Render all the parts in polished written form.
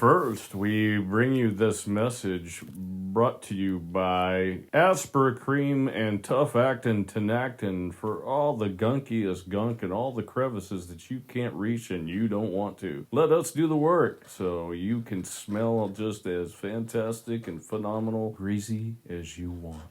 First, we bring you this message brought to you by Asper Cream and Tough Actin' Tenactin for all the gunkiest gunk and all the crevices that you can't reach and you don't want to. Let us do the work so you can smell just as fantastic and phenomenal greasy as you want.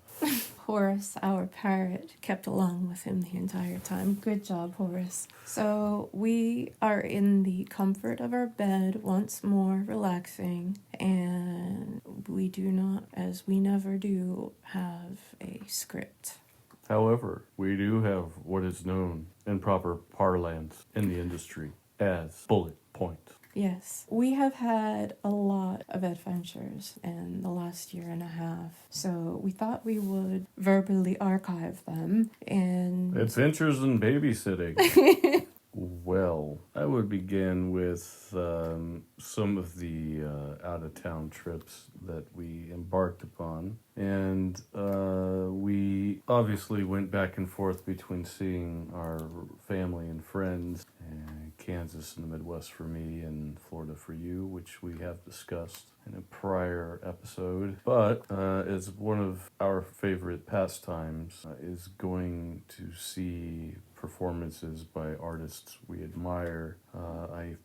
Horace, our parrot, kept along with him the entire time. Good job, Horace. So we are in the comfort of our bed once more, relaxing, and we do not, as we never do, have a script. However, we do have what is known in proper parlance in the industry as bullet points. Yes, we have had a lot of adventures in the last year and a half, so we thought we would verbally archive them and... Adventures in babysitting. Well, I would begin with some of the out-of-town trips that we embarked upon. And we obviously went back and forth between seeing our family and friends, and Kansas in the Midwest for me and Florida for you, which we have discussed in a prior episode. But as one of our favorite pastimes is going to see performances by artists we admire. I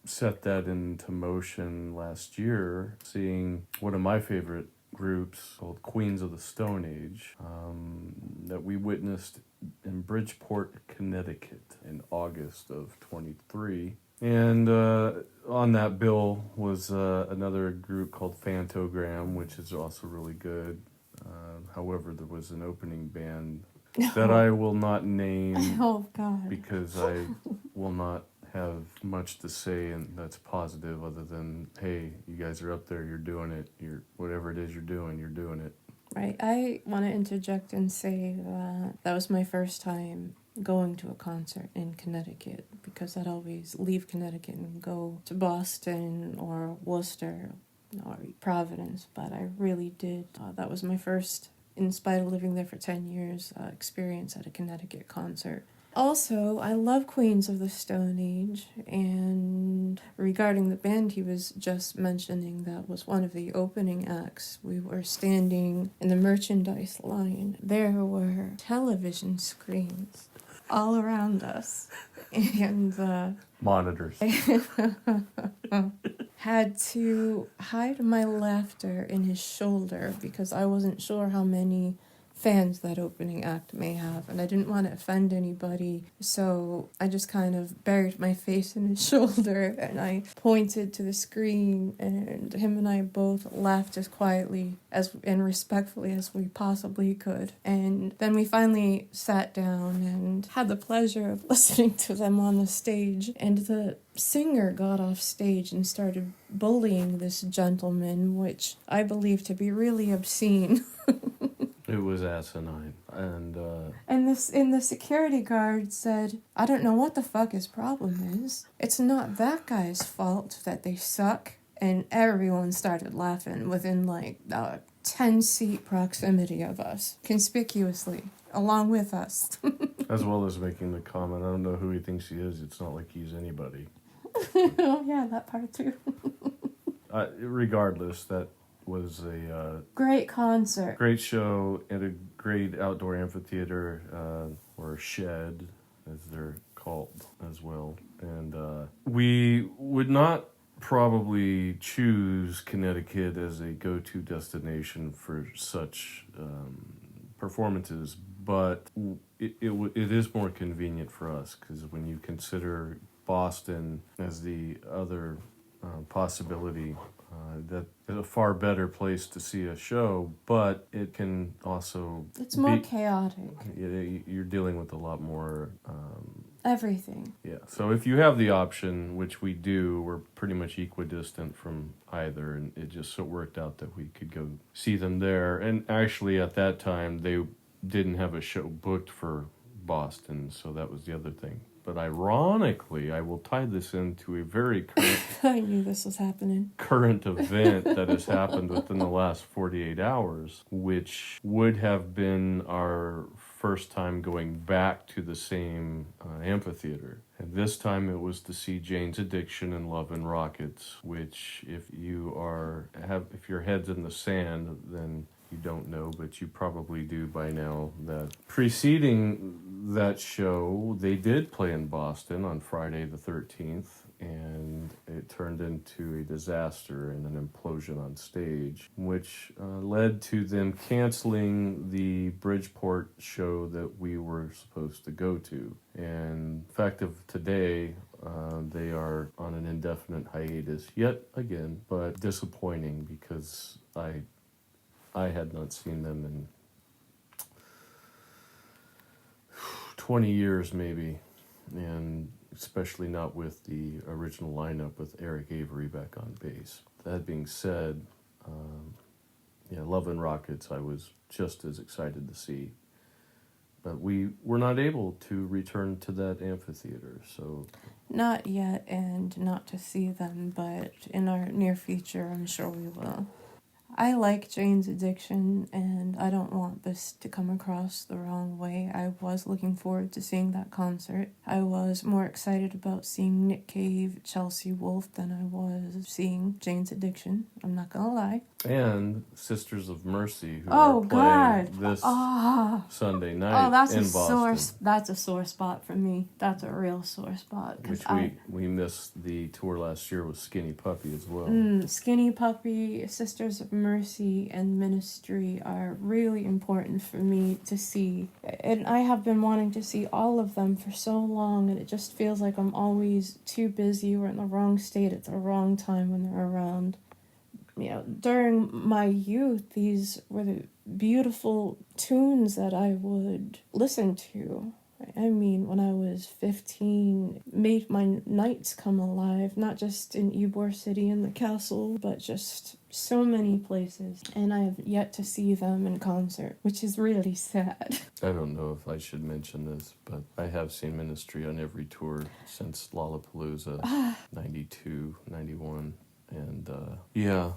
set that into motion last year, seeing one of my favorite groups called Queens of the Stone Age that we witnessed in Bridgeport, Connecticut in August of 23. And on that bill was another group called Phantogram, which is also really good. However, there was an opening band that I will not name. Oh, God. Because I will not have much to say, and that's positive, other than, hey, you guys are up there, you're doing it, whatever it is you're doing it. Right. I want to interject and say that was my first time going to a concert in Connecticut, because I'd always leave Connecticut and go to Boston or Worcester or Providence, but I really did. That was my first, in spite of living there for 10 years, experience at a Connecticut concert. Also, I love Queens of the Stone Age, and regarding the band he was just mentioning, that was one of the opening acts. We were standing in the merchandise line. There were television screens all around us, and monitors. Had to hide my laughter in his shoulder because I wasn't sure how many fans that opening act may have, and I didn't want to offend anybody, so I just kind of buried my face in his shoulder and I pointed to the screen, and him and I both laughed as quietly and respectfully as we possibly could. And then we finally sat down and had the pleasure of listening to them on the stage, and the singer got off stage and started bullying this gentleman, which I believe to be really obscene. It was asinine. And the security guard said, "I don't know what the fuck his problem is. It's not that guy's fault that they suck." And everyone started laughing within like 10-seat proximity of us, conspicuously, along with us. as well as making the comment, I don't know who he thinks he is. It's not like he's anybody. Oh, yeah, that part too. Regardless, that was a great concert, great show at a great outdoor amphitheater, or shed as they're called as well. And we would not probably choose Connecticut as a go-to destination for such performances, but it is more convenient for us, because when you consider Boston as the other possibility, that is a far better place to see a show, but it can also... It's more chaotic. You're dealing with a lot more... everything. Yeah, so if you have the option, which we do, we're pretty much equidistant from either, and it just so worked out that we could go see them there. And actually, at that time, they didn't have a show booked for Boston, so that was the other thing. But ironically, I will tie this into a very current... I knew this was happening. ...current event that has happened within the last 48 hours, which would have been our first time going back to the same amphitheater. And this time it was to see Jane's Addiction and Love and Rockets, which if your head's in the sand, then you don't know, but you probably do by now, that preceding that show, they did play in Boston on Friday the 13th, and it turned into a disaster and an implosion on stage, which led to them canceling the Bridgeport show that we were supposed to go to. And effective today, they are on an indefinite hiatus yet again, but disappointing because I had not seen them in 20 years maybe, and especially not with the original lineup with Eric Avery back on bass. That being said, Love and Rockets I was just as excited to see, but we were not able to return to that amphitheater, so... Not yet, and not to see them, but in our near future, I'm sure we will. I like Jane's Addiction, and I don't want this to come across the wrong way. I was looking forward to seeing that concert. I was more excited about seeing Nick Cave, Chelsea Wolfe than I was seeing Jane's Addiction. I'm not gonna lie. And Sisters of Mercy, who Oh are God! playing this Sunday night in Boston. That's a sore spot for me. That's a real sore spot. Which we missed the tour last year with Skinny Puppy as well. Skinny Puppy, Sisters of Mercy, and Ministry are really important for me to see. And I have been wanting to see all of them for so long, and it just feels like I'm always too busy or in the wrong state at the wrong time when they're around. During my youth, these were the beautiful tunes that I would listen to. I mean, when I was 15, made my nights come alive, not just in Ybor City and the castle, but just so many places. And I have yet to see them in concert, which is really sad. I don't know if I should mention this, but I have seen Ministry on every tour since Lollapalooza, 92, 91. And,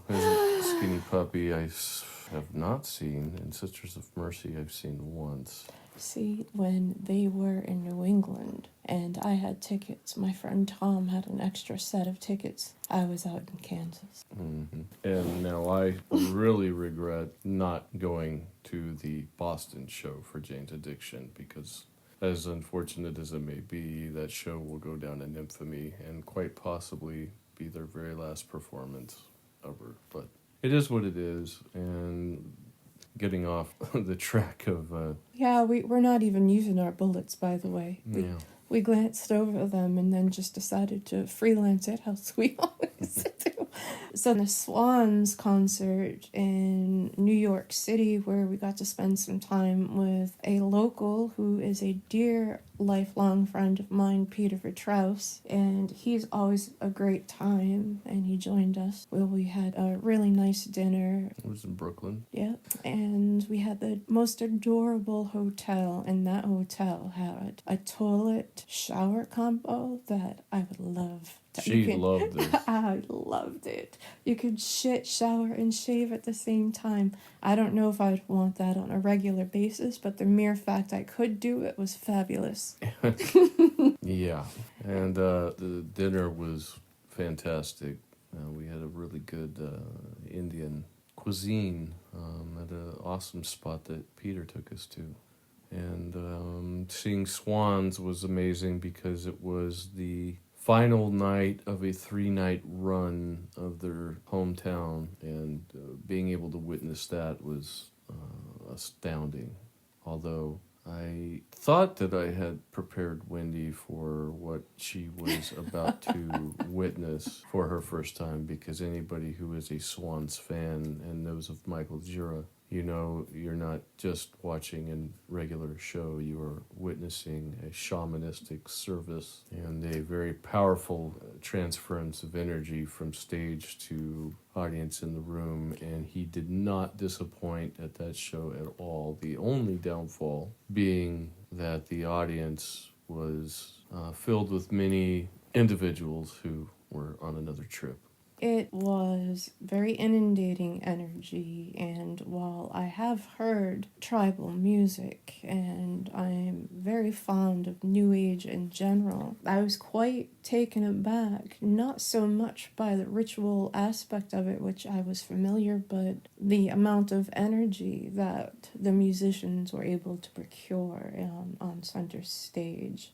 there's Skinny Puppy I have not seen, and Sisters of Mercy I've seen once. See, when they were in New England, and I had tickets, my friend Tom had an extra set of tickets, I was out in Kansas. Mm-hmm. And now I really regret not going to the Boston show for Jane's Addiction, because as unfortunate as it may be, that show will go down in infamy and quite possibly be their very last performance ever. But it is what it is, and getting off the track of... we're not even using our bullets, by the way. We glanced over them and then just decided to freelance it, as we always do. So the Swans concert in New York City, where we got to spend some time with a local who is a dear lifelong friend of mine, Peter Vertraus, and he's always a great time, and he joined us. We had a really nice dinner. It was in Brooklyn. Yeah, and we had the most adorable hotel, and that hotel had a toilet shower combo that I would love. She loved this. I loved it. You could shit, shower, and shave at the same time. I don't know if I'd want that on a regular basis, but the mere fact I could do it was fabulous. Yeah, and the dinner was fantastic. We had a really good Indian cuisine at an awesome spot that Peter took us to. And seeing Swans was amazing because it was the final night of a 3-night run of their hometown, and being able to witness that was astounding. Although I thought that I had prepared Wendy for what she was about to witness for her first time, because anybody who is a Swans fan and knows of Michael Gira, you're not just watching a regular show, you are witnessing a shamanistic service and a very powerful transference of energy from stage to audience in the room, and he did not disappoint at that show at all. The only downfall being that the audience was filled with many individuals who were on another trip. It was very inundating energy, and while I have heard tribal music and I'm very fond of New Age in general, I was quite taken aback, not so much by the ritual aspect of it, which I was familiar, but the amount of energy that the musicians were able to procure on center stage.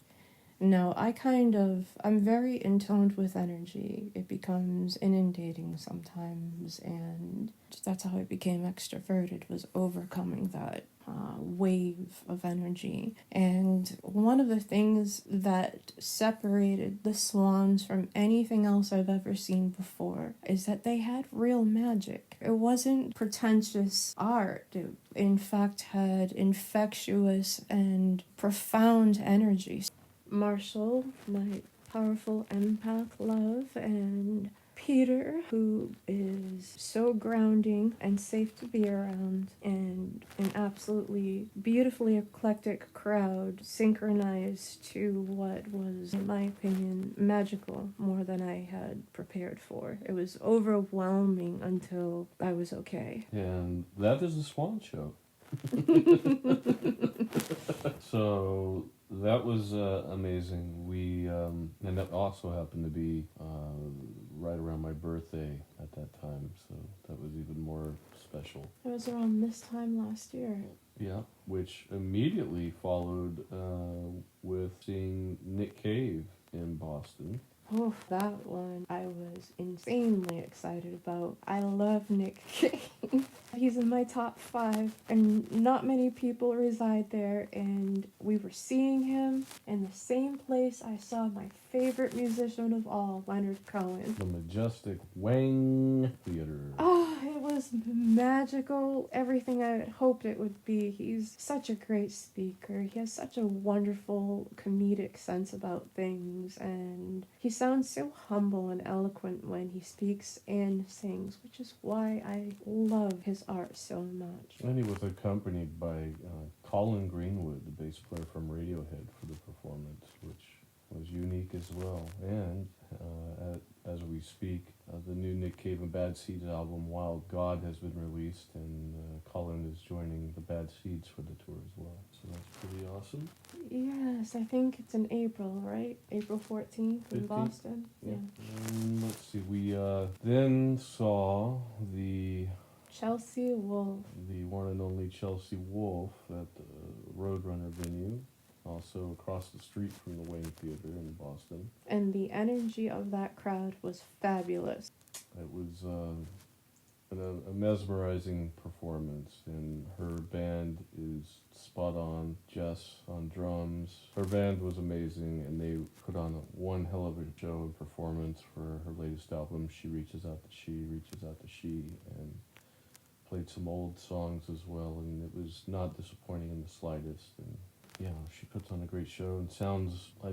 No, I'm very in tune with energy. It becomes inundating sometimes, and that's how I became extroverted, was overcoming that wave of energy. And one of the things that separated the Swans from anything else I've ever seen before is that they had real magic. It wasn't pretentious art. It, in fact, had infectious and profound energy. Marshall, my powerful empath love, and Peter, who is so grounding and safe to be around, and an absolutely beautifully eclectic crowd synchronized to what was, in my opinion, magical more than I had prepared for. It was overwhelming until I was okay. And that is the Swan Show. So that was amazing. And that also happened to be right around my birthday at that time, so that was even more special. It was around this time last year. Yeah, which immediately followed with seeing Nick Cave in Boston. Oh, that one I was insanely excited about. I love Nick Cave. He's in my top 5, and not many people reside there, and we were seeing him in the same place I saw my favorite musician of all, Leonard Cohen. The Majestic Wang Theater. Oh, it was magical. Everything I had hoped it would be. He's such a great speaker. He has such a wonderful comedic sense about things, and he sounds so humble and eloquent when he speaks and sings, which is why I love his art so much. And he was accompanied by Colin Greenwood, the bass player from Radiohead, for the performance, which was unique as well. And as we speak, the new Nick Cave and Bad Seeds album, Wild God, has been released, and Colin is joining the Bad Seeds for the tour as well. So that's pretty awesome. Yes, I think it's in April, right? April 14th in 15th? Boston. Yeah. Let's see, we then saw the Chelsea Wolfe. the one and only Chelsea Wolfe at the Roadrunner venue, also across the street from the Wayne Theater in Boston. And the energy of that crowd was fabulous. It was a mesmerizing performance, and her band is spot on. Jess on drums. Her band was amazing, and they put on one hell of a show and performance for her latest album, She Reaches Out to She, Reaches Out to She, and played some old songs as well, and it was not disappointing in the slightest. And yeah, she puts on a great show and sounds, I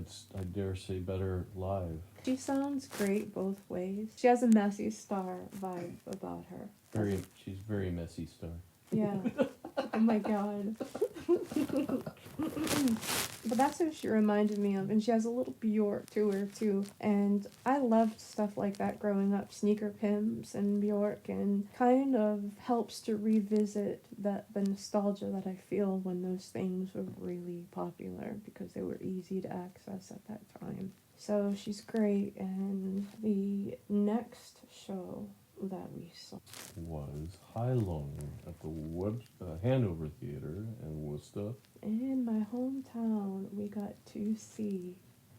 dare say, better live. She sounds great both ways. She has a Messy Star vibe about her. She's very messy star. Yeah. Oh my god. But that's who she reminded me of, and she has a little Bjork to her too. And I loved stuff like that growing up, Sneaker Pimps and Bjork, and kind of helps to revisit the nostalgia that I feel when those things were really popular because they were easy to access at that time. So she's great, and the next show that we saw was Hai Long at the Hanover Theater in Worcester. in my hometown. We got to see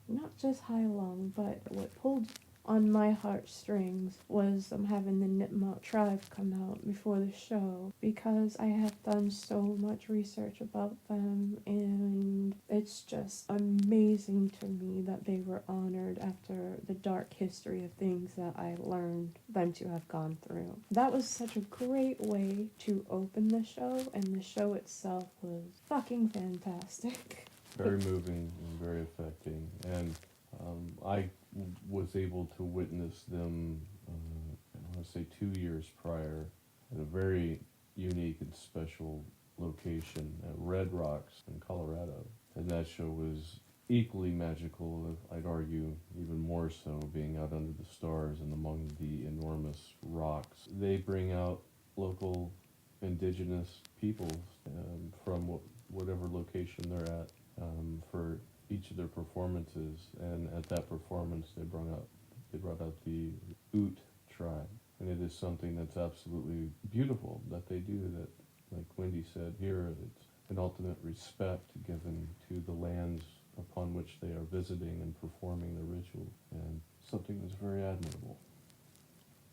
not just Hai Long, but what pulled on my heartstrings was having the Nipmuc tribe come out before the show, because I have done so much research about them, and it's just amazing to me that they were honored after the dark history of things that I learned them to have gone through. That was such a great way to open the show, and the show itself was fucking fantastic. Very moving and very affecting. And I was able to witness them, I want to say 2 years prior, at a very unique and special location at Red Rocks in Colorado. And that show was equally magical, I'd argue even more so, being out under the stars and among the enormous rocks. They bring out local indigenous peoples from whatever location they're at for each of their performances. And at that performance, they brought out the Ute tribe, and it is something that's absolutely beautiful that they do. That, like Wendy said here, it's an ultimate respect given to the lands upon which they are visiting and performing the ritual, and something that's very admirable.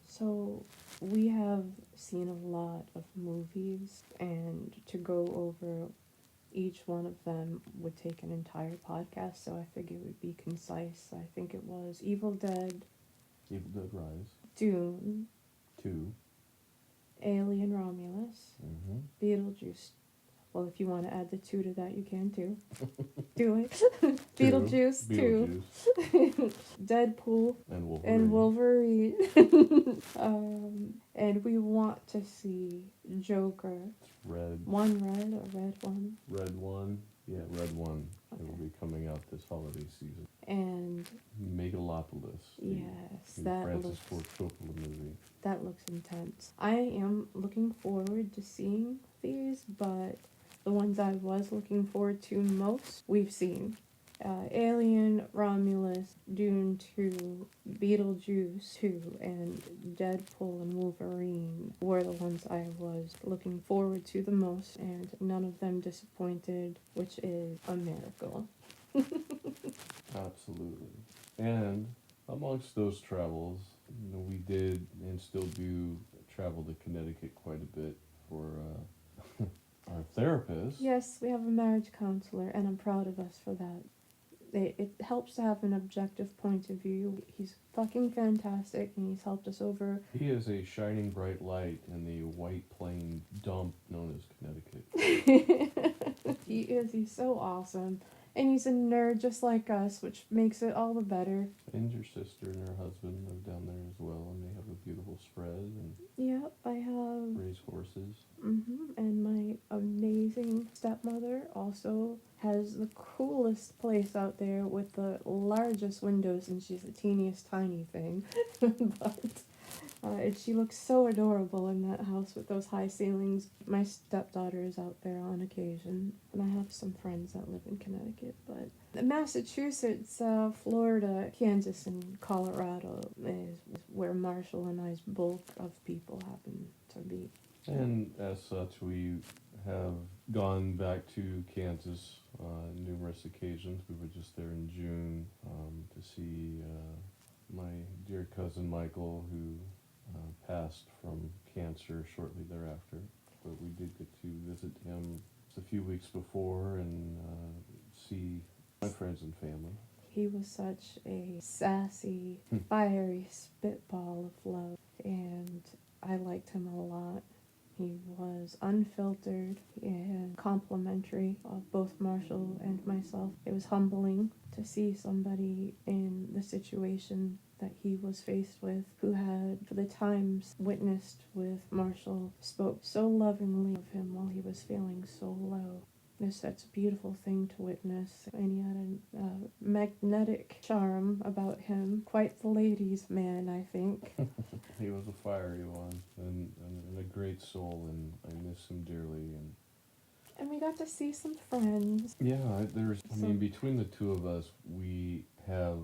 So, we have seen a lot of movies, and to go over each one of them would take an entire podcast, so I figured it would be concise. I think it was Evil Dead, Evil Dead Rise, Dune, 2, Alien Romulus, mm-hmm. Beetlejuice. Well, if you want to add the 2 to that, you can too. Do it. Beetlejuice, 2. Deadpool. and Wolverine. And Wolverine. And we want to see Joker. Red. One red or red one? Red one. Yeah, Red one. Okay. It will be coming out this holiday season. And Megalopolis. yes, the that Francis looks, Ford Coppola movie. that looks intense. I am looking forward to seeing these, but the ones I was looking forward to most, we've seen. Alien, Romulus, Dune 2, Beetlejuice 2, and Deadpool and Wolverine were the ones I was looking forward to the most, and none of them disappointed, which is a miracle. Absolutely. And amongst those travels, we did and still do travel to Connecticut quite a bit for our therapist. Yes, we have a marriage counselor, and I'm proud of us for that. It helps to have an objective point of view. He's fucking fantastic, and he's helped us over. He is a shining bright light in the white plain dump known as Connecticut. He is. He's so awesome. And he's a nerd just like us, which makes it all the better. And your sister and her husband live down there as well, and they have a beautiful spread and Yep, I have. raise horses. And my amazing stepmother also has the coolest place out there with the largest windows, and she's the teeniest tiny thing. But and she looks so adorable in that house with those high ceilings. My stepdaughter is out there on occasion, and I have some friends that live in Connecticut. But Massachusetts, Florida, Kansas, and Colorado is where Marshall and I's bulk of people happen to be. And as such, we have gone back to Kansas on numerous occasions. We were just there in June to see my dear cousin Michael, who passed from cancer shortly thereafter. But we did get to visit him a few weeks before and see my friends and family. He was such a sassy, fiery spitball of love, and I liked him a lot. He was unfiltered and complimentary of both Marshall and myself. It was humbling to see somebody in the situation that he was faced with, who had, for the times witnessed with Marshall, spoke so lovingly of him while he was feeling so low. It's such a beautiful thing to witness, and he had a magnetic charm about him. Quite the ladies' man, I think. He was a fiery one and a great soul, and I miss him dearly. And we got to see some friends. Yeah, between the two of us, we have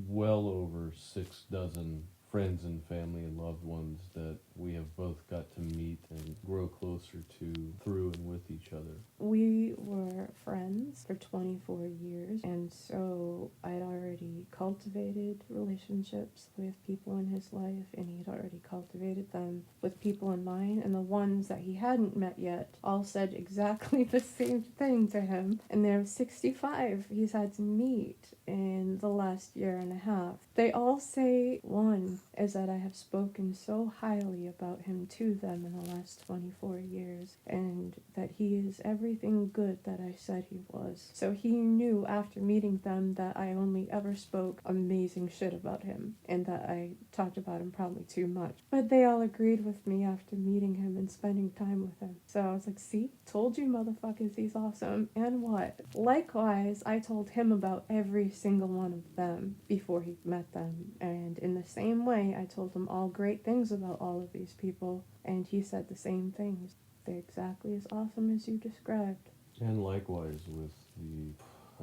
well over 6 dozen friends and family and loved ones that we have both got to meet and grow closer to through and with each other. We were friends for 24 years, and so I'd already cultivated relationships with people in his life, and he'd already cultivated them with people in mine, and the ones that he hadn't met yet all said exactly the same thing to him. And there are 65 he's had to meet in the last year and a half. They all say one is that I have spoken so highly about him to them in the last 24 years, and that he is everything good good that I said he was. So he knew after meeting them that I only ever spoke amazing shit about him and that I talked about him probably too much. But they all agreed with me after meeting him and spending time with him. So I was like, see, told you motherfuckers he's awesome. And what? Likewise, I told him about every single one of them before he met them. And in the same way, I told him all great things about all of these people. And he said the same things. They're exactly as awesome as you described. And likewise with the,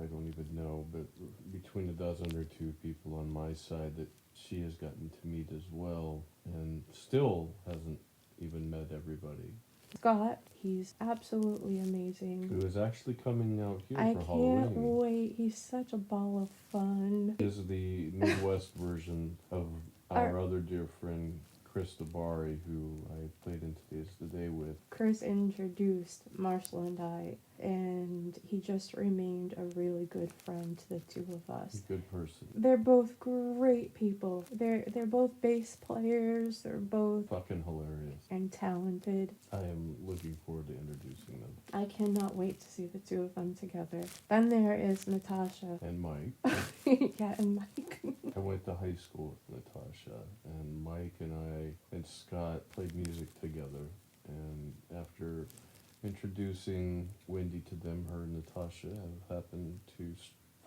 I don't even know, but between a dozen or two people on my side that she has gotten to meet as well, and still hasn't even met everybody. Scott, he's absolutely amazing. Who is actually coming out here I for can't Halloween. wait. He's such a ball of fun. Is the Midwest version of our other dear friend Chris DeBari, who I played in Today's the Day with. Chris introduced Marshall and I, and he just remained a really good friend to the two of us. Good person. They're both great people. They're both bass players. They're both fucking hilarious and talented. I am looking forward to introducing them. I cannot wait to see the two of them together. Then there is Natasha. And Mike. Yeah, and Mike. I went to high school with Natasha, and Mike and I and Scott played music together. And after introducing Wendy to them, her and Natasha have happened to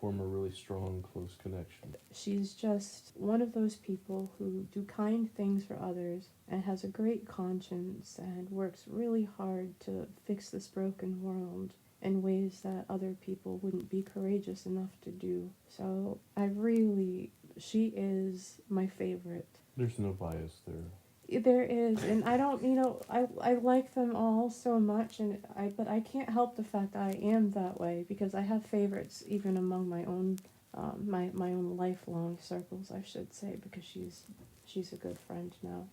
form a really strong, close connection. She's just one of those people who do kind things for others and has a great conscience and works really hard to fix this broken world in ways that other people wouldn't be courageous enough to do. So she is my favorite. There's no bias there. There is, and I don't, I like them all so much, but I can't help the fact that I am that way because I have favorites even among my own, my own lifelong circles, I should say, because she's a good friend now.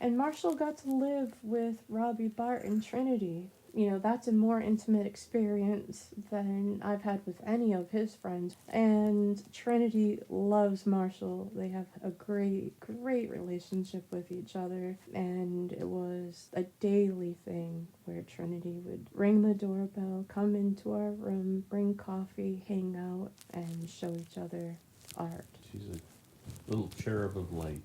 And Marshall got to live with Robbie Bart in Trinity. That's a more intimate experience than I've had with any of his friends. And Trinity loves Marshall. They have a great, great relationship with each other. And it was a daily thing where Trinity would ring the doorbell, come into our room, bring coffee, hang out, and show each other art. She's a little cherub of light.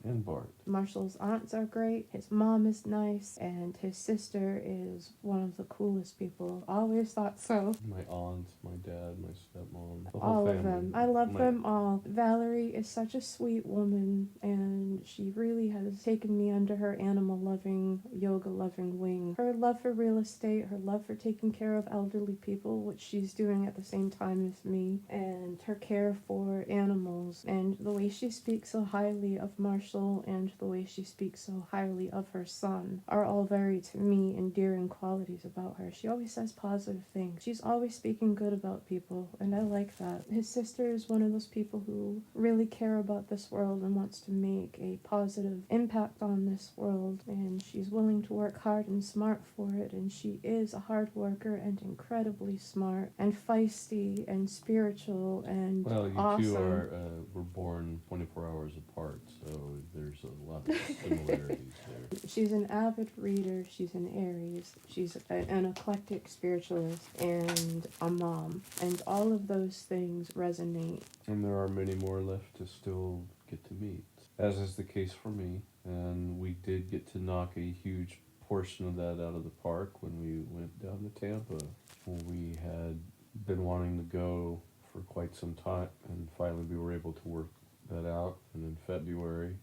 And Bart. Marshall's aunts are great, his mom is nice, and his sister is one of the coolest people. Always thought so. My aunt, my dad, my stepmom, the whole All family. of them. I love them all. Valerie is such a sweet woman, and she really has taken me under her animal-loving, yoga-loving wing. Her love for real estate, her love for taking care of elderly people, which she's doing at the same time as me, and her care for animals, and the way she speaks so highly of Marshall and the way she speaks so highly of her son are all very, to me, endearing qualities about her. She always says positive things. She's always speaking good about people, and I like that. His sister is one of those people who really care about this world and wants to make a positive impact on this world, and she's willing to work hard and smart for it, and she is a hard worker and incredibly smart and feisty and spiritual and well, you awesome. two were born 24 hours apart, so there's a lot of similarities there. She's an avid reader, she's an Aries, she's an eclectic spiritualist, and a mom. And all of those things resonate. And there are many more left to still get to meet, as is the case for me. And we did get to knock a huge portion of that out of the park when we went down to Tampa. We had been wanting to go for quite some time, and finally we were able to work that out. And in February,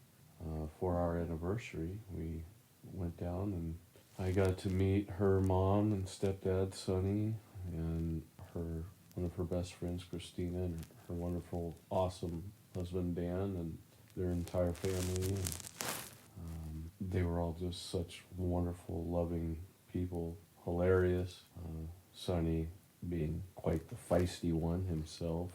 for our anniversary, we went down and I got to meet her mom and stepdad, Sonny, and one of her best friends, Christina, and her wonderful, awesome husband, Dan, and their entire family. And, they were all just such wonderful, loving people, hilarious. Sonny being quite the feisty one himself,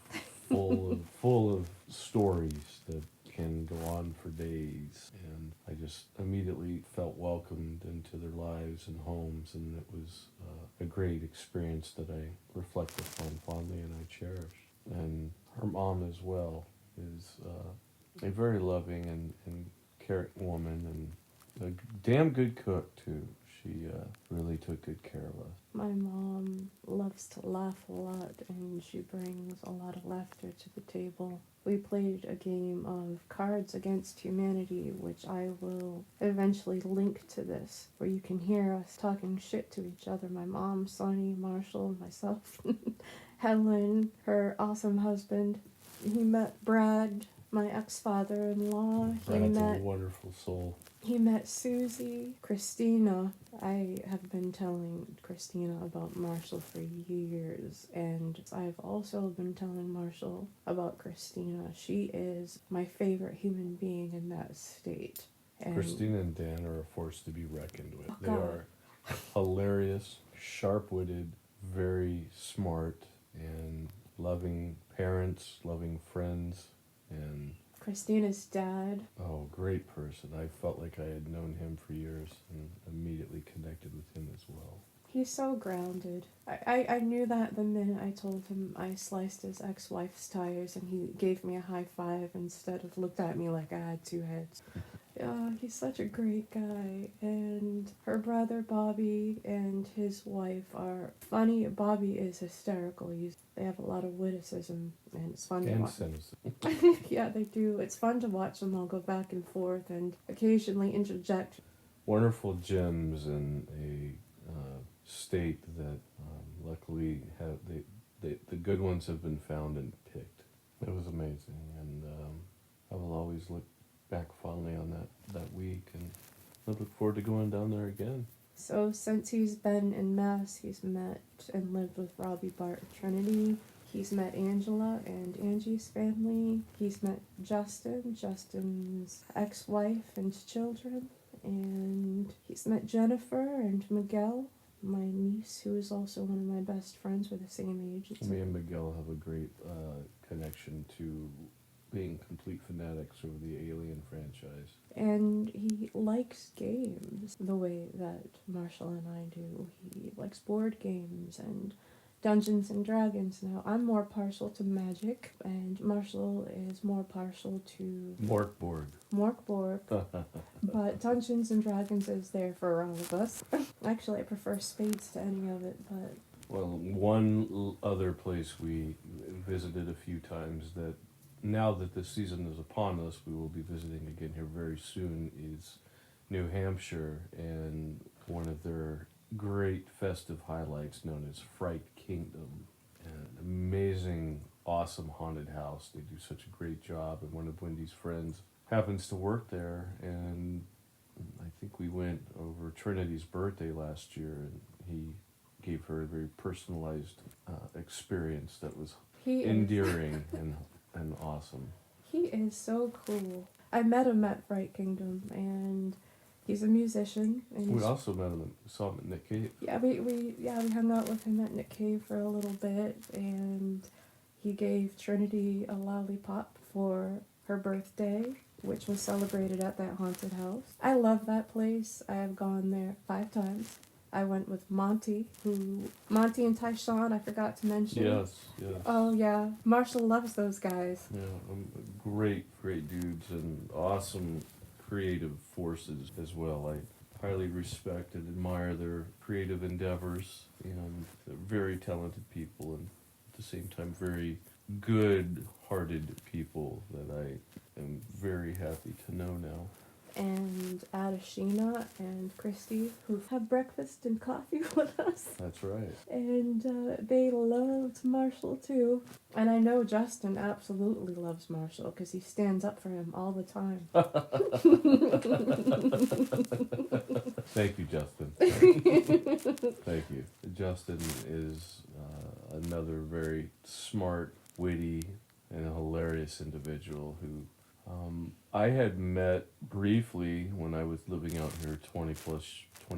full of stories that can go on for days, and I just immediately felt welcomed into their lives and homes, and it was a great experience that I reflect upon fondly and I cherish. And her mom as well is a very loving and caring woman, and a damn good cook too. She really took good care of us. My mom loves to laugh a lot, and she brings a lot of laughter to the table. We played a game of Cards Against Humanity, which I will eventually link to this, where you can hear us talking shit to each other. My mom, Sonny, Marshall, myself, Helen, her awesome husband. He met Brad, my ex-father-in-law. Brad's a wonderful soul. He met Susie, Christina. I have been telling Christina about Marshall for years, and I've also been telling Marshall about Christina. She is my favorite human being in that state. And Christina and Dan are a force to be reckoned with. Oh, They God. are hilarious, sharp-witted, very smart, and loving parents, loving friends, and Christina's dad. oh, great person. I felt like I had known him for years and immediately connected with him as well. He's so grounded. I knew that the minute I told him I sliced his ex-wife's tires, and he gave me a high five instead of looked at me like I had two heads. He's such a great guy, and her brother Bobby and his wife are funny. Bobby is hysterical. They have a lot of witticism, and it's fun to And watch. cynicism. Yeah, they do. It's fun to watch them all go back and forth and occasionally interject. Wonderful gems in a state that luckily have the good ones have been found and picked. It was amazing, and I will always look back fondly on that week, and I look forward to going down there again. So since he's been in Mass, he's met and lived with Robbie Bart at Trinity. He's met Angela and Angie's family. He's met Justin's ex-wife and children. And he's met Jennifer and Miguel, my niece, who is also one of my best friends. We're the same age. Me and Miguel have a great connection to being complete fanatics over the Alien franchise. And he likes games the way that Marshall and I do. He likes board games and Dungeons and Dragons. Now, I'm more partial to Magic, and Marshall is more partial to Morkborg. Morkborg. But Dungeons and Dragons is there for all of us. Actually, I prefer Spades to any of it, but... Well, one other place we visited a few times that now that the season is upon us, we will be visiting again here very soon, is New Hampshire, and one of their great festive highlights known as Fright Kingdom. An amazing, awesome haunted house. They do such a great job, and one of Wendy's friends happens to work there, and I think we went over Trinity's birthday last year, and he gave her a very personalized experience that was endearing and awesome. He is so cool. I met him at Fright Kingdom, and he's a musician. And We also met him, saw him at Nick Cave. Yeah, we hung out with him at Nick Cave for a little bit, and he gave Trinity a lollipop for her birthday, which was celebrated at that haunted house. I love that place. I have gone there 5 times. I went with Monty and Tyshawn, I forgot to mention. Yes. Oh, yeah. Marshall loves those guys. Yeah, great dudes and awesome creative forces as well. I highly respect and admire their creative endeavors, and they're very talented people, and at the same time very good-hearted people that I am very happy to know now. And Adashina and Christy, who have breakfast and coffee with us. That's right. And they loved Marshall too. And I know Justin absolutely loves Marshall because he stands up for him all the time. Thank you, Justin. Thank you. Justin is another very smart, witty, and hilarious individual who I had met briefly when I was living out here 20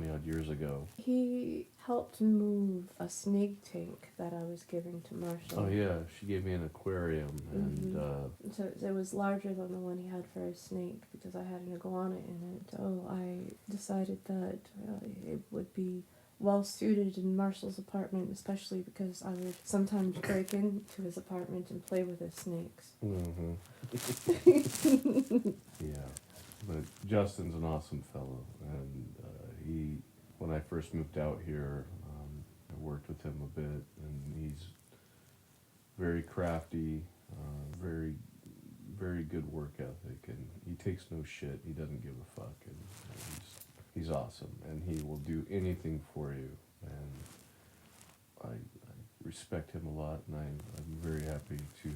odd years ago. He helped move a snake tank that I was giving to Marshall. Oh yeah, she gave me an aquarium, and So it was larger than the one he had for his snake because I had an iguana in it. So I decided that it would be well suited in Marshall's apartment, especially because I would sometimes break into his apartment and play with his snakes. Yeah, but Justin's an awesome fellow, and he when I first moved out here, I worked with him a bit, and he's very crafty, very, very good work ethic, and he takes no shit. He doesn't give a fuck, and he's awesome, and he will do anything for you, and I respect him a lot, and I'm very happy to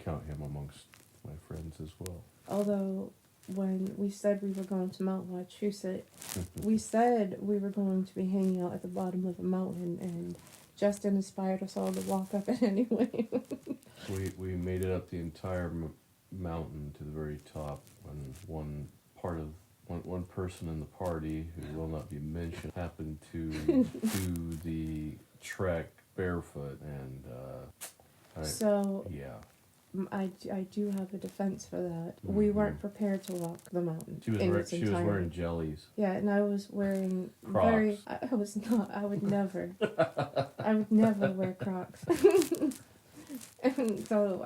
count him amongst my friends as well. Although, when we said we were going to Mount Wachusett, we said we were going to be hanging out at the bottom of a mountain, and Justin inspired us all to walk up it anyway. We made it up the entire mountain to the very top when one person in the party, who will not be mentioned, happened to do the trek barefoot, and I do have a defense for that. We weren't prepared to walk the mountain. She was wearing jellies. Yeah, and I was wearing Crocs. I was not. I would never. I would never wear Crocs. And so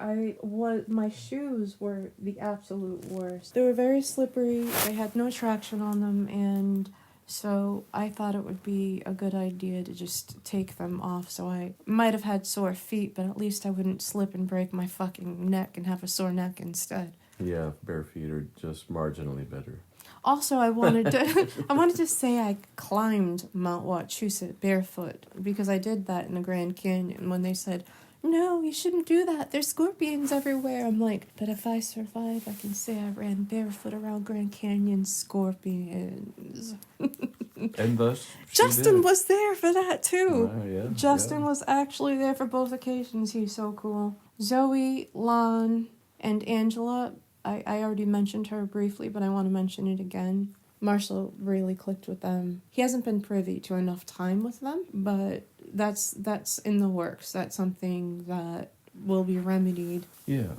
my shoes were the absolute worst. They were very slippery. They had no traction on them, and so I thought it would be a good idea to just take them off. So I might have had sore feet, but at least I wouldn't slip and break my fucking neck and have a sore neck instead. Yeah, bare feet are just marginally better. Also, I wanted to say I climbed Mount Wachusett barefoot, because I did that in the Grand Canyon when they said, "No, you shouldn't do that. There's scorpions everywhere." I'm like, but if I survive, I can say I ran barefoot around Grand Canyon scorpions. And thus, Justin was there for that too. Yeah, Justin was actually there for both occasions. He's so cool. Zoe, Lon, and Angela, I already mentioned her briefly, but I want to mention it again. Marshall really clicked with them. He hasn't been privy to enough time with them, but that's in the works. That's something that will be remedied. Yeah,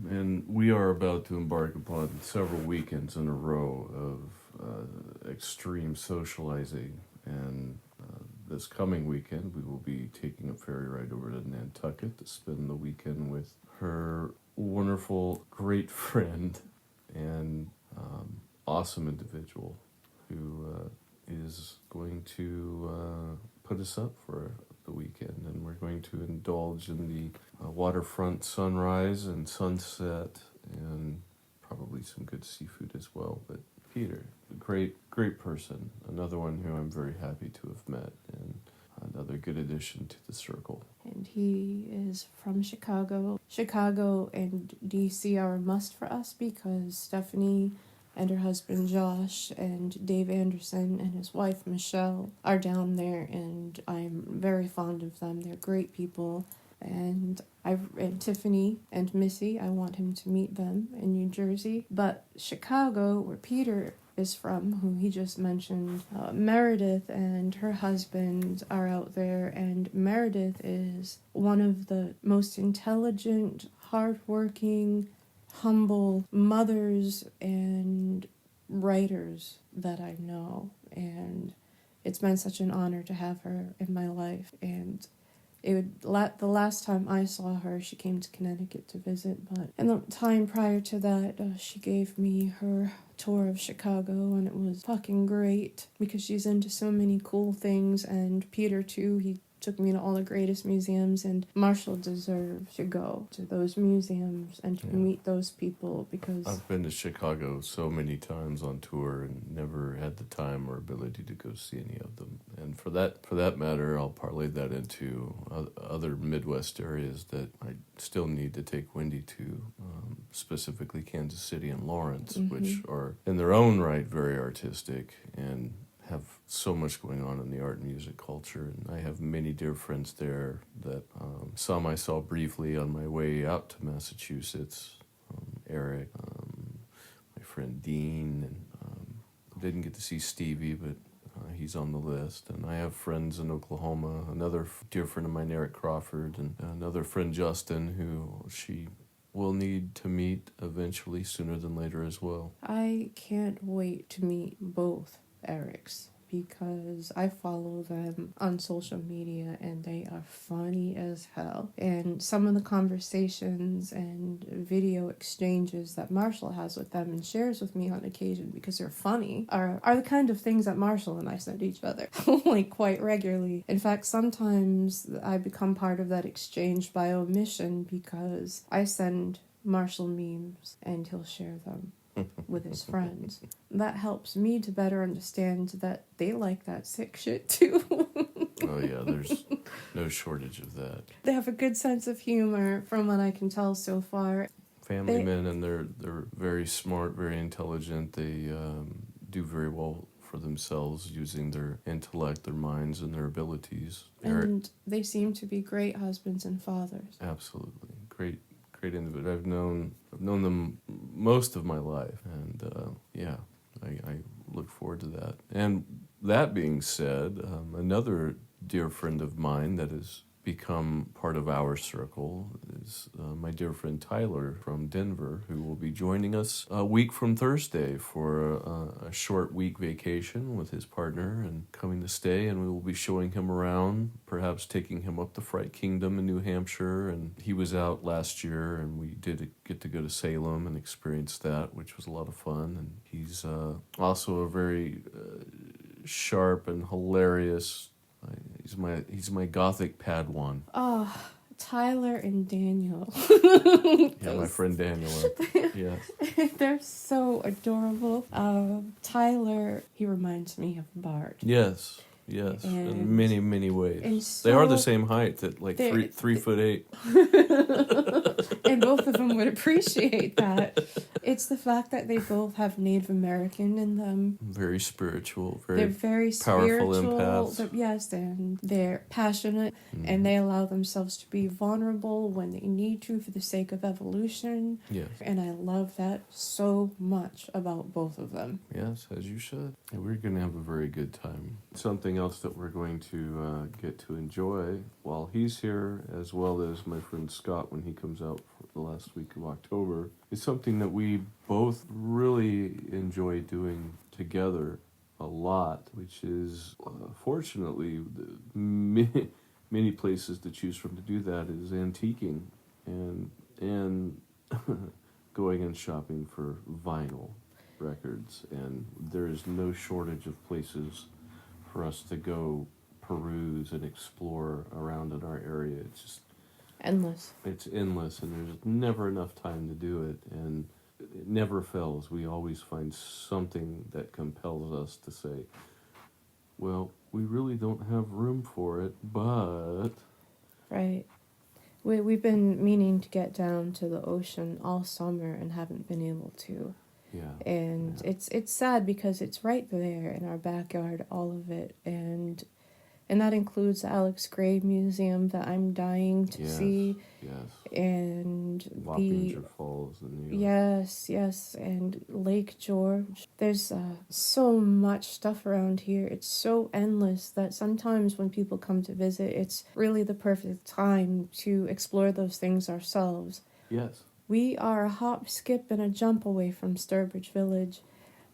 and we are about to embark upon several weekends in a row of extreme socializing, and this coming weekend we will be taking a ferry ride over to Nantucket to spend the weekend with her wonderful, great friend and awesome individual who is going to put us up for the weekend, and we're going to indulge in the waterfront sunrise and sunset, and probably some good seafood as well. But Peter, a great person, another one who I'm very happy to have met, and another good addition to the circle. And he is from Chicago. Chicago and DC are a must for us, because Stephanie and her husband Josh and Dave Anderson and his wife Michelle are down there, and I'm very fond of them. They're great people, and Tiffany and Missy, I want him to meet them in New Jersey. But Chicago, where Peter is from, who he just mentioned, Meredith and her husband are out there, and Meredith is one of the most intelligent, hardworking, humble mothers and writers that I know, and it's been such an honor to have her in my life. And the last time I saw her, she came to Connecticut to visit, but in the time prior to that, she gave me her tour of Chicago, and it was fucking great, because she's into so many cool things, and Peter too, he took me to all the greatest museums, and Marshall deserves to go to those museums and to meet those people, because I've been to Chicago so many times on tour and never had the time or ability to go see any of them. And for that matter, I'll parlay that into other Midwest areas that I still need to take Wendy to, specifically Kansas City and Lawrence, which are in their own right very artistic and have so much going on in the art and music culture. And I have many dear friends there that some I saw briefly on my way out to Massachusetts. Eric, my friend Dean, and didn't get to see Stevie, but he's on the list. And I have friends in Oklahoma, another dear friend of mine, Eric Crawford, and another friend, Justin, who she will need to meet eventually, sooner than later as well. I can't wait to meet both Erics, because I follow them on social media and they are funny as hell. And some of the conversations and video exchanges that Marshall has with them and shares with me on occasion because they're funny are the kind of things that Marshall and I send each other like quite regularly. In fact, sometimes I become part of that exchange by omission because I send Marshall memes and he'll share them with his friends. That helps me to better understand that they like that sick shit too. Oh yeah, there's no shortage of that. They have a good sense of humor from what I can tell so far. Family men, and they're very smart, very intelligent. They do very well for themselves using their intellect, their minds, and their abilities. And they seem to be great husbands and fathers. Absolutely. Great individual. I've known them most of my life, and I look forward to that. And that being said, another dear friend of mine that has become part of our circle is my dear friend Tyler from Denver, who will be joining us a week from Thursday for a short week vacation with his partner and coming to stay, and we will be showing him around, perhaps taking him up the Fright Kingdom in New Hampshire. And he was out last year, and we did get to go to Salem and experience that, which was a lot of fun. And he's also a very sharp and hilarious. He's my gothic Padawan. Oh, Tyler and Daniel. Yeah, my friend Daniel. Yes. They're so adorable. Tyler, he reminds me of Bart. Yes. In many, many ways. And they are the same height, at like 3'8". And both of them would appreciate that. It's the fact that they both have Native American in them. Very spiritual. They're very powerful spiritual. empaths. Yes, and they're passionate, and they allow themselves to be vulnerable when they need to for the sake of evolution. Yes. And I love that so much about both of them. Yes, as you should. And we're going to have a very good time. Something else that we're going to get to enjoy while he's here, as well as my friend Scott when he comes out for the last week of October, is something that we both really enjoy doing together a lot, which is fortunately many places to choose from to do that is antiquing and going and shopping for vinyl records. And there is no shortage of places for us to go peruse and explore around in our area. It's just Endless. It's endless, and there's never enough time to do it, and it never fails. We always find something that compels us to say, well, we really don't have room for it, but... Right. We've been meaning to get down to the ocean all summer and haven't been able to. Yeah. And yeah. it's sad because it's right there in our backyard, all of it. And that includes the Alex Gray Museum that I'm dying to see. Yes. And Wappinger Falls in New York. Yes. And Lake George. There's so much stuff around here. It's so endless that sometimes when people come to visit, it's really the perfect time to explore those things ourselves. Yes. We are a hop, skip, and a jump away from Sturbridge Village,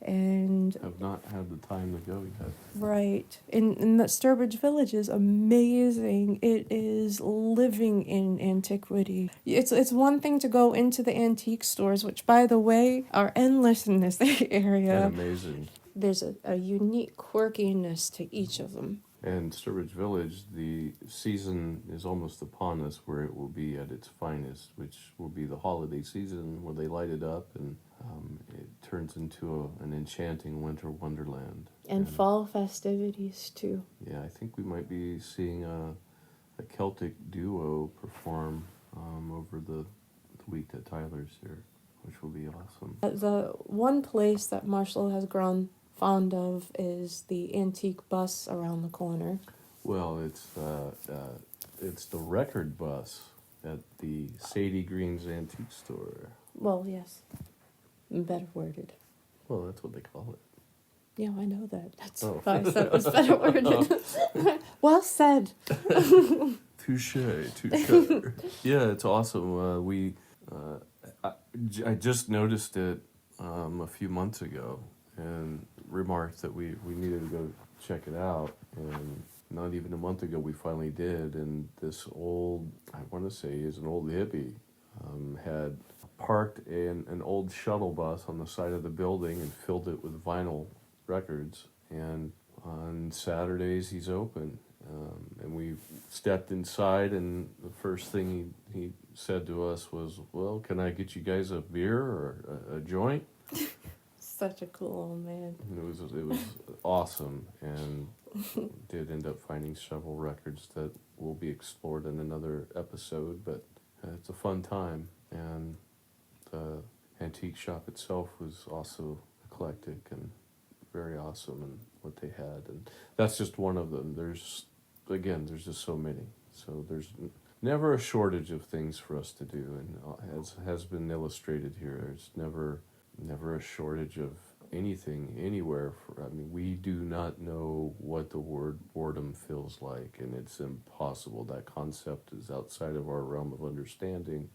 and have not had the time to go yet. Right, and that Sturbridge Village is amazing. It is living in antiquity. It's one thing to go into the antique stores, which, by the way, are endless in this area. And amazing. There's a unique quirkiness to each of them. And Sturbridge Village, the season is almost upon us where it will be at its finest, which will be the holiday season where they light it up and it turns into an enchanting winter wonderland. And fall festivities, too. Yeah, I think we might be seeing a Celtic duo perform over the week that Tyler's here, which will be awesome. The one place that Marshall has grown fond of is the antique bus around the corner. Well, it's the record bus at the Sadie Green's Antique Store. Well, yes. Better worded. Well, that's what they call it. Yeah, I know that. That's Oh. why I said it was better worded. Well said. Touche. Yeah, it's awesome. I just noticed it a few months ago and remarked that we needed to go check it out. And not even a month ago, we finally did. And this old, I want to say is an old hippie, had parked an old shuttle bus on the side of the building and filled it with vinyl records. And on Saturdays, he's open. And we stepped inside, and the first thing he said to us was, "Well, can I get you guys a beer or a joint?" Such a cool old man. And it was awesome, and did end up finding several records that will be explored in another episode. But it's a fun time, and the antique shop itself was also eclectic and very awesome in what they had, and that's just one of them. There's just so many. So there's never a shortage of things for us to do, and as has been illustrated here, there's never a shortage of anything anywhere. I mean, we do not know what the word boredom feels like, and it's impossible. That concept is outside of our realm of understanding.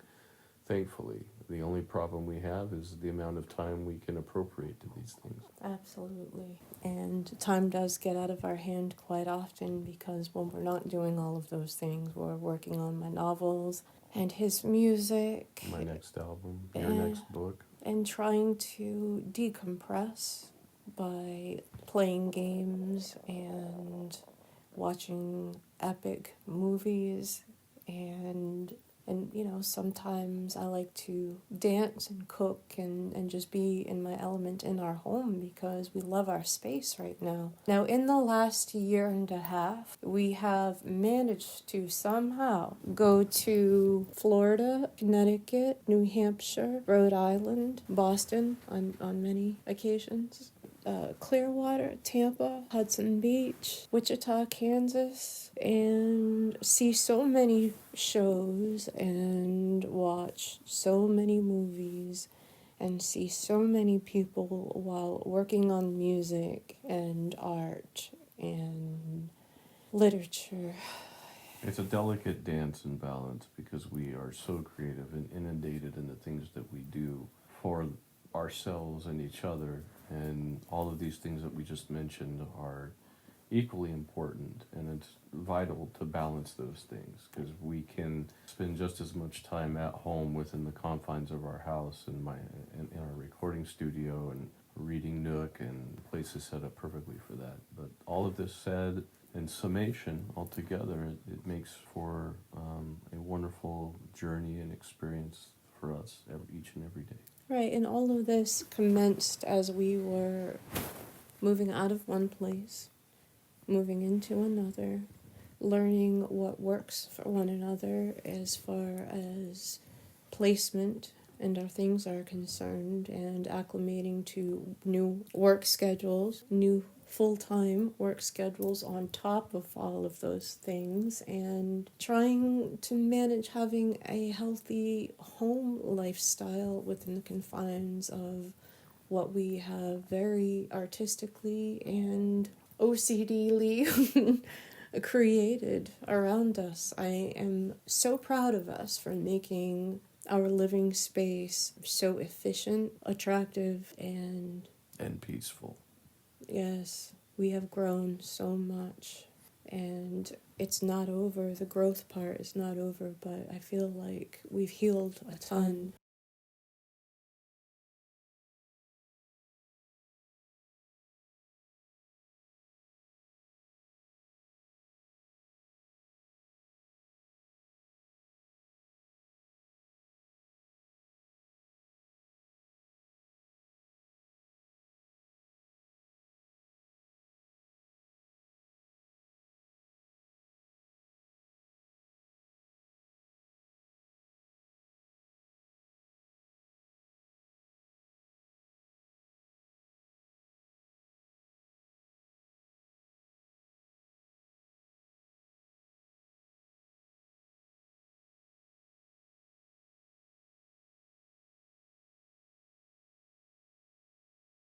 Thankfully, the only problem we have is the amount of time we can appropriate to these things. Absolutely. And time does get out of our hand quite often, because when we're not doing all of those things, we're working on my novels and his music. My next album, your next book. And trying to decompress by playing games and watching epic movies, and sometimes I like to dance and cook and just be in my element in our home, because we love our space right now. Now, in the last year and a half, we have managed to somehow go to Florida, Connecticut, New Hampshire, Rhode Island, Boston on many occasions, Clearwater, Tampa, Hudson Beach, Wichita, Kansas, and see so many shows and watch so many movies and see so many people while working on music and art and literature. It's a delicate dance and balance, because we are so creative and inundated in the things that we do for ourselves and each other, and all of these things that we just mentioned are equally important, and it's vital to balance those things, because we can spend just as much time at home within the confines of our house and in our recording studio and reading nook, and the place is set up perfectly for that. But all of this said, in summation altogether, it makes for a wonderful journey and experience for us each and every day. Right, and all of this commenced as we were moving out of one place, moving into another, learning what works for one another as far as placement and our things are concerned, and acclimating to new work schedules, new full-time work schedules on top of all of those things, and trying to manage having a healthy home lifestyle within the confines of what we have very artistically and OCD-ly created around us. I am so proud of us for making our living space so efficient, attractive, and peaceful. Yes, we have grown so much, and it's not over. The growth part is not over, but I feel like we've healed a ton